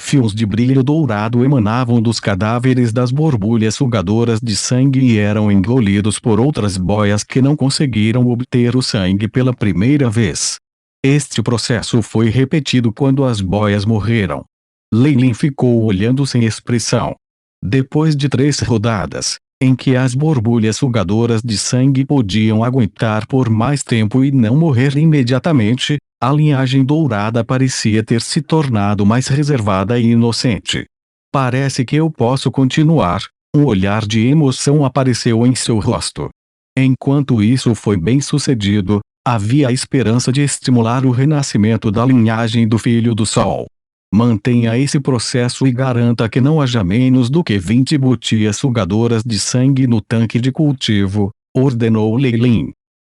Fios de brilho dourado emanavam dos cadáveres das borbulhas sugadoras de sangue e eram engolidos por outras boias que não conseguiram obter o sangue pela primeira vez. Este processo foi repetido quando as boias morreram. Lei Lin ficou olhando sem expressão. Depois de 3 rodadas, em que as borbulhas sugadoras de sangue podiam aguentar por mais tempo e não morrer imediatamente, a linhagem dourada parecia ter se tornado mais reservada e inocente. Parece que eu posso continuar. Um olhar de emoção apareceu em seu rosto. Enquanto isso foi bem sucedido, havia a esperança de estimular o renascimento da linhagem do Filho do Sol. Mantenha esse processo e garanta que não haja menos do que 20 butias sugadoras de sangue no tanque de cultivo, ordenou Lei Lin.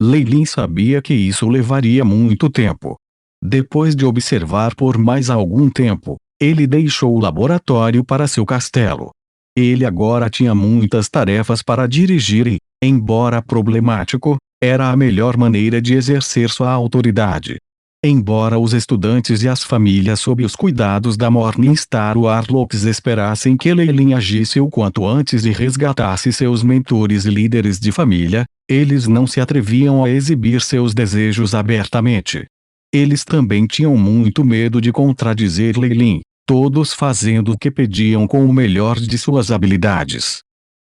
Lei Lin sabia que isso levaria muito tempo. Depois de observar por mais algum tempo, ele deixou o laboratório para seu castelo. Ele agora tinha muitas tarefas para dirigir e, embora problemático, era a melhor maneira de exercer sua autoridade. Embora os estudantes e as famílias sob os cuidados da Morningstar Warlocks esperassem que Lei Lin agisse o quanto antes e resgatasse seus mentores e líderes de família, eles não se atreviam a exibir seus desejos abertamente. Eles também tinham muito medo de contradizer Lei Lin, todos fazendo o que pediam com o melhor de suas habilidades.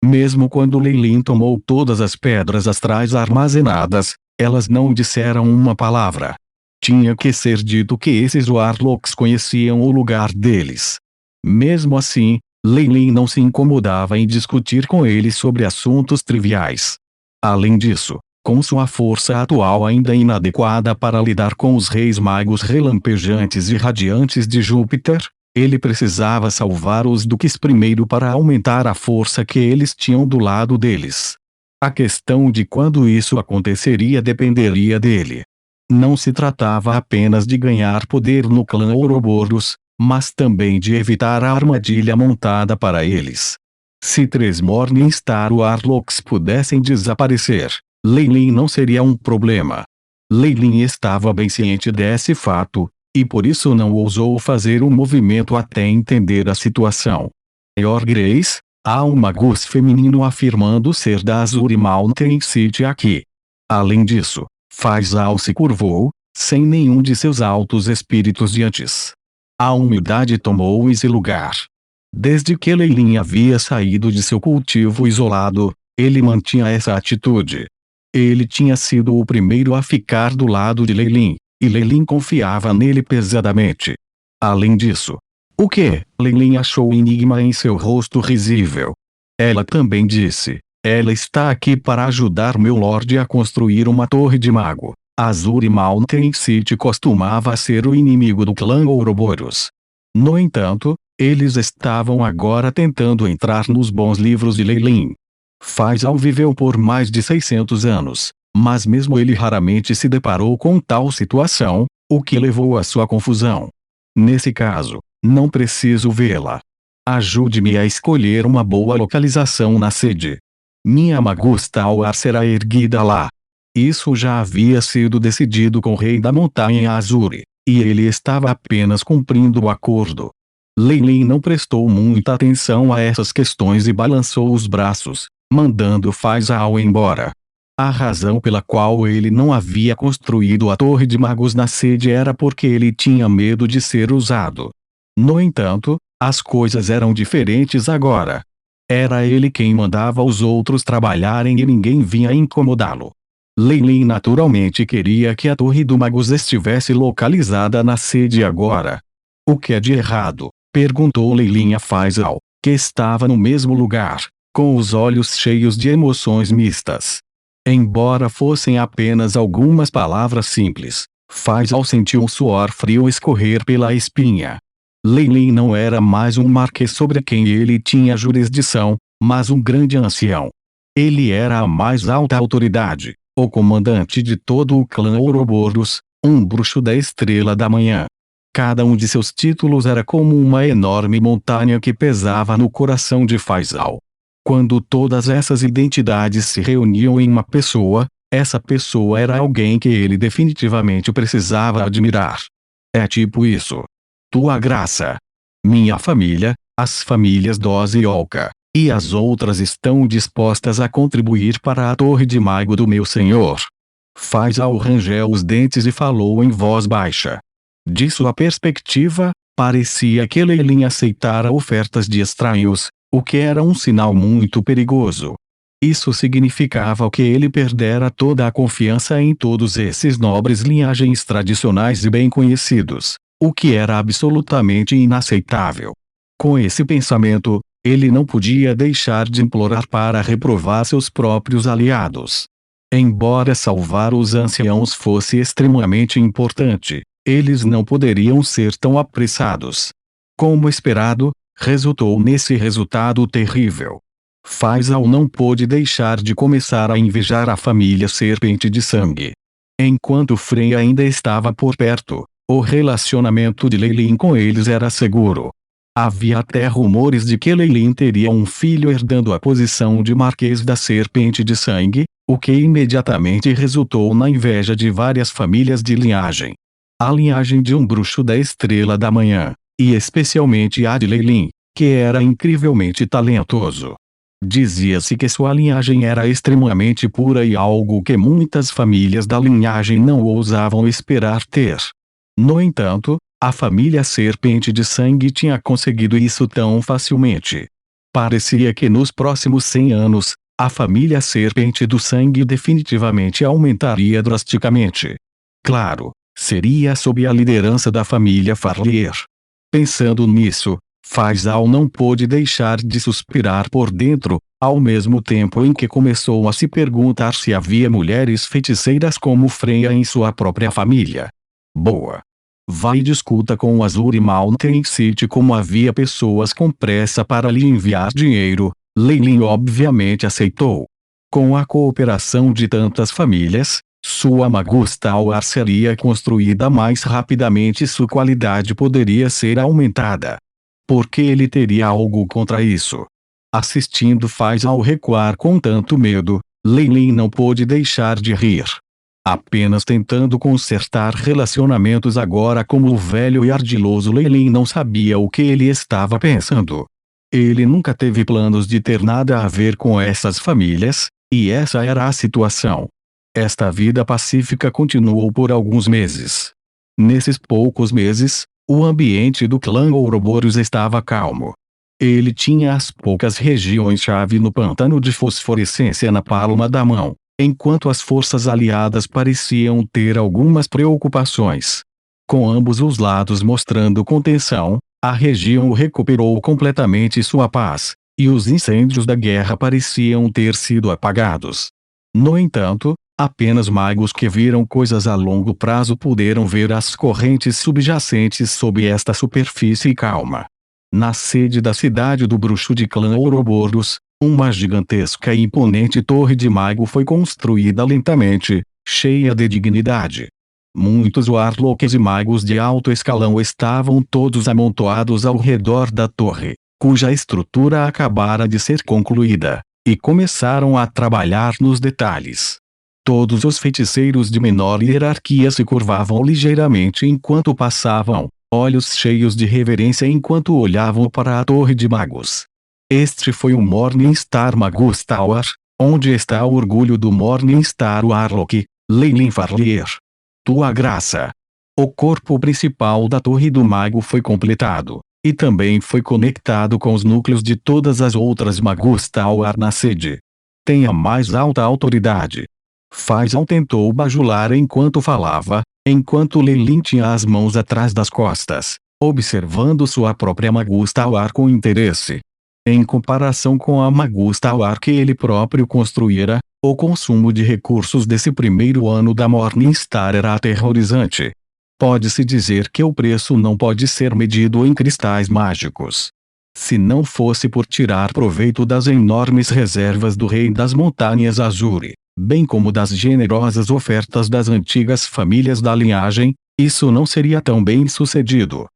Mesmo quando Lei Lin tomou todas as pedras astrais armazenadas, elas não disseram uma palavra. Tinha que ser dito que esses Warlocks conheciam o lugar deles. Mesmo assim, Lei Lin não se incomodava em discutir com eles sobre assuntos triviais. Além disso, com sua força atual ainda inadequada para lidar com os reis magos relampejantes e radiantes de Júpiter, ele precisava salvar os duques primeiro para aumentar a força que eles tinham do lado deles. A questão de quando isso aconteceria dependeria dele. Não se tratava apenas de ganhar poder no clã Ouroboros, mas também de evitar a armadilha montada para eles. Se 3 Morningstar Warlocks pudessem desaparecer, Lei Lin não seria um problema. Lei Lin estava bem ciente desse fato, e por isso não ousou fazer um movimento até entender a situação. Your Grace, há um magus feminino afirmando ser da Azure Mountain City aqui. Além disso, Faisal se curvou, sem nenhum de seus altos espíritos de antes. A humildade tomou esse lugar. Desde que Lei Lin havia saído de seu cultivo isolado, ele mantinha essa atitude. Ele tinha sido o primeiro a ficar do lado de Lei Lin, e Lei Lin confiava nele pesadamente. Além disso, o que? Lei Lin achou o enigma em seu rosto risível. Ela também disse. Ela está aqui para ajudar meu Lorde a construir uma torre de mago. Azure Mountain City costumava ser o inimigo do clã Ouroboros. No entanto, eles estavam agora tentando entrar nos bons livros de Lei Lin. Faisal viveu por mais de 600 anos, mas mesmo ele raramente se deparou com tal situação, o que levou à sua confusão. Nesse caso, não preciso vê-la. Ajude-me a escolher uma boa localização na sede. Minha Magus Tower será erguida lá. Isso já havia sido decidido com o rei da Montanha Azure, e ele estava apenas cumprindo o acordo. Lei Lin não prestou muita atenção a essas questões e balançou os braços, mandando Faisal embora. A razão pela qual ele não havia construído a Torre de Magos na sede era porque ele tinha medo de ser usado. No entanto, as coisas eram diferentes agora. Era ele quem mandava os outros trabalharem e ninguém vinha incomodá-lo. Lei Lin naturalmente queria que a Torre do Magus estivesse localizada na sede agora. O que é de errado? Perguntou Lei Lin a Faisal, que estava no mesmo lugar, com os olhos cheios de emoções mistas. Embora fossem apenas algumas palavras simples, Faisal sentiu um suor frio escorrer pela espinha. Lei Lin não era mais um marquês sobre quem ele tinha jurisdição, mas um grande ancião. Ele era a mais alta autoridade, o comandante de todo o clã Ouroboros, um bruxo da Estrela da Manhã. Cada um de seus títulos era como uma enorme montanha que pesava no coração de Faisal. Quando todas essas identidades se reuniam em uma pessoa, essa pessoa era alguém que ele definitivamente precisava admirar. É tipo isso. Tua graça. Minha família, as famílias Doze e Olca, e as outras estão dispostas a contribuir para a torre de mago do meu senhor. Faisal rangeu os dentes e falou em voz baixa. De sua perspectiva, parecia que Leilin aceitara ofertas de estranhos, o que era um sinal muito perigoso. Isso significava que ele perdera toda a confiança em todos esses nobres linhagens tradicionais e bem conhecidos, o que era absolutamente inaceitável. Com esse pensamento, ele não podia deixar de implorar para reprovar seus próprios aliados. Embora salvar os anciãos fosse extremamente importante, eles não poderiam ser tão apressados. Como esperado, resultou nesse resultado terrível. Faisal não pôde deixar de começar a invejar a família Serpente de Sangue. Enquanto Frey ainda estava por perto, o relacionamento de Leilin com eles era seguro. Havia até rumores de que Leilin teria um filho herdando a posição de Marquês da Serpente de Sangue, o que imediatamente resultou na inveja de várias famílias de linhagem. A linhagem de um bruxo da Estrela da Manhã, e especialmente a de Leilin, que era incrivelmente talentoso. Dizia-se que sua linhagem era extremamente pura e algo que muitas famílias da linhagem não ousavam esperar ter. No entanto, a família Serpente de Sangue tinha conseguido isso tão facilmente. Parecia que nos próximos 100 anos, a família Serpente do Sangue definitivamente aumentaria drasticamente. Claro, seria sob a liderança da família Farlier. Pensando nisso, Faisal não pôde deixar de suspirar por dentro, ao mesmo tempo em que começou a se perguntar se havia mulheres feiticeiras como Freya em sua própria família. Boa. Vá e discuta com o Azure Mountain City como havia pessoas com pressa para lhe enviar dinheiro. Leilin obviamente aceitou. Com a cooperação de tantas famílias, sua Magus Tower seria construída mais rapidamente e sua qualidade poderia ser aumentada. Porque ele teria algo contra isso? Assistindo Faisal recuar com tanto medo, Leilin não pôde deixar de rir. Apenas tentando consertar relacionamentos agora como o velho e ardiloso Leilin não sabia o que ele estava pensando. Ele nunca teve planos de ter nada a ver com essas famílias, e essa era a situação. Esta vida pacífica continuou por alguns meses. Nesses poucos meses, o ambiente do clã Ouroboros estava calmo. Ele tinha as poucas regiões-chave no pântano de fosforescência na palma da mão, enquanto as forças aliadas pareciam ter algumas preocupações. Com ambos os lados mostrando contenção, a região recuperou completamente sua paz, e os incêndios da guerra pareciam ter sido apagados. No entanto, apenas magos que viram coisas a longo prazo puderam ver as correntes subjacentes sob esta superfície calma. Na sede da cidade do bruxo de clã Ouroboros, uma gigantesca e imponente torre de mago foi construída lentamente, cheia de dignidade. Muitos warlocks e magos de alto escalão estavam todos amontoados ao redor da torre, cuja estrutura acabara de ser concluída, e começaram a trabalhar nos detalhes. Todos os feiticeiros de menor hierarquia se curvavam ligeiramente enquanto passavam, olhos cheios de reverência enquanto olhavam para a torre de magos. Este foi o Morningstar Magus Tower, onde está o orgulho do Morningstar Warlock, Leilin Farlier. Tua graça. O corpo principal da Torre do Mago foi completado, e também foi conectado com os núcleos de todas as outras Magus Tower na sede. Tem a mais alta autoridade. Faisal tentou bajular enquanto falava, enquanto Leilin tinha as mãos atrás das costas, observando sua própria Magus Tower com interesse. Em comparação com a Magus Tower que ele próprio construíra, o consumo de recursos desse primeiro ano da Morningstar era aterrorizante. Pode-se dizer que o preço não pode ser medido em cristais mágicos. Se não fosse por tirar proveito das enormes reservas do Rei das Montanhas Azure, bem como das generosas ofertas das antigas famílias da linhagem, isso não seria tão bem sucedido.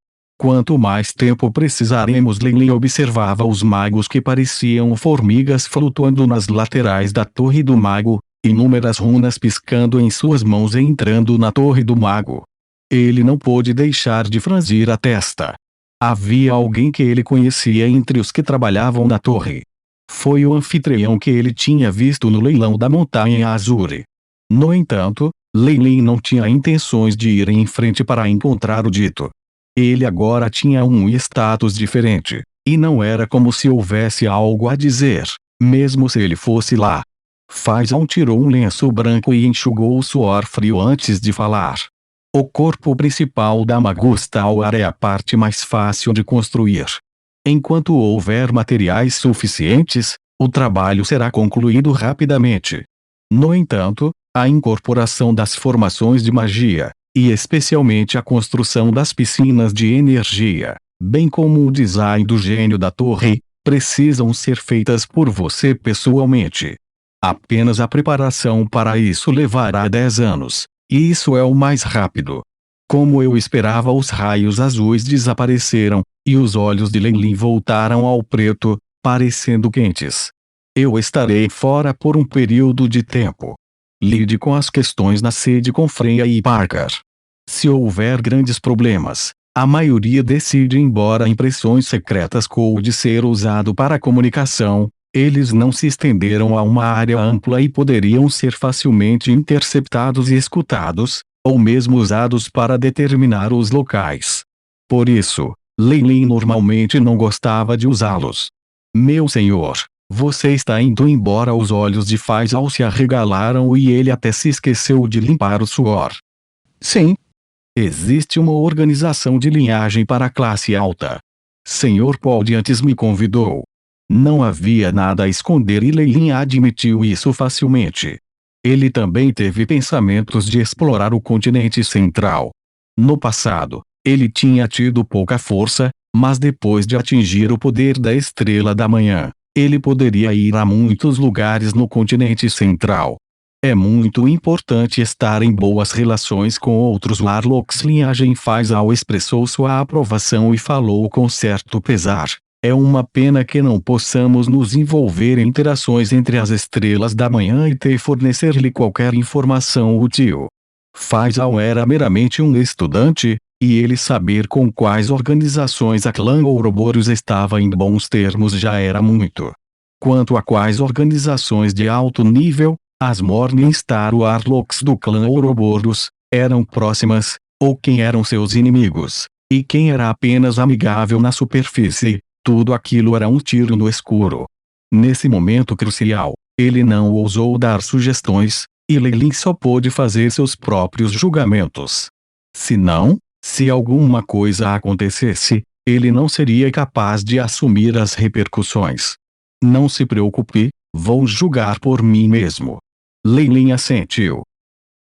Quanto mais tempo precisaremos? Leilin observava os magos que pareciam formigas flutuando nas laterais da Torre do Mago, inúmeras runas piscando em suas mãos e entrando na Torre do Mago. Ele não pôde deixar de franzir a testa. Havia alguém que ele conhecia entre os que trabalhavam na torre. Foi o anfitrião que ele tinha visto no leilão da Montanha Azure. No entanto, Lei Lin não tinha intenções de ir em frente para encontrar o dito. Ele agora tinha um status diferente, e não era como se houvesse algo a dizer, mesmo se ele fosse lá. Faisal tirou um lenço branco e enxugou o suor frio antes de falar. O corpo principal da Magustalwar é a parte mais fácil de construir. Enquanto houver materiais suficientes, o trabalho será concluído rapidamente. No entanto, a incorporação das formações de magia, e especialmente a construção das piscinas de energia, bem como o design do gênio da torre, precisam ser feitas por você pessoalmente. Apenas a preparação para isso levará 10 anos, e isso é o mais rápido. Como eu esperava, os raios azuis desapareceram, e os olhos de Lei Lin voltaram ao preto, parecendo quentes. Eu estarei fora por um período de tempo. Lide com as questões na sede com Freya e Parker. Se houver grandes problemas, a maioria decide ir embora. Impressões secretas Code ser usado para comunicação. Eles não se estenderam a uma área ampla e poderiam ser facilmente interceptados e escutados, ou mesmo usados para determinar os locais. Por isso, Lei Lin normalmente não gostava de usá-los. Meu senhor, você está indo embora. Os olhos de Faisal se arregalaram e ele até se esqueceu de limpar o suor. Sim. Existe uma organização de linhagem para a classe alta. Senhor Paul antes me convidou. Não havia nada a esconder e Lei Lin admitiu isso facilmente. Ele também teve pensamentos de explorar o continente central. No passado, ele tinha tido pouca força, mas depois de atingir o poder da Estrela da Manhã, ele poderia ir a muitos lugares no continente central. É muito importante estar em boas relações com outros Warlocks. Linhagem Faisal expressou sua aprovação e falou com certo pesar. É uma pena que não possamos nos envolver em interações entre as Estrelas da Manhã e te fornecer-lhe qualquer informação útil. Faisal era meramente um estudante, e ele saber com quais organizações a clã Ouroboros estava em bons termos já era muito. Quanto a quais organizações de alto nível, as Morningstar Warlocks do clã Ouroboros eram próximas, ou quem eram seus inimigos, e quem era apenas amigável na superfície, tudo aquilo era um tiro no escuro. Nesse momento crucial, ele não ousou dar sugestões, e Lei Lin só pôde fazer seus próprios julgamentos. Se alguma coisa acontecesse, ele não seria capaz de assumir as repercussões. Não se preocupe, vou julgar por mim mesmo. Lei Lin assentiu.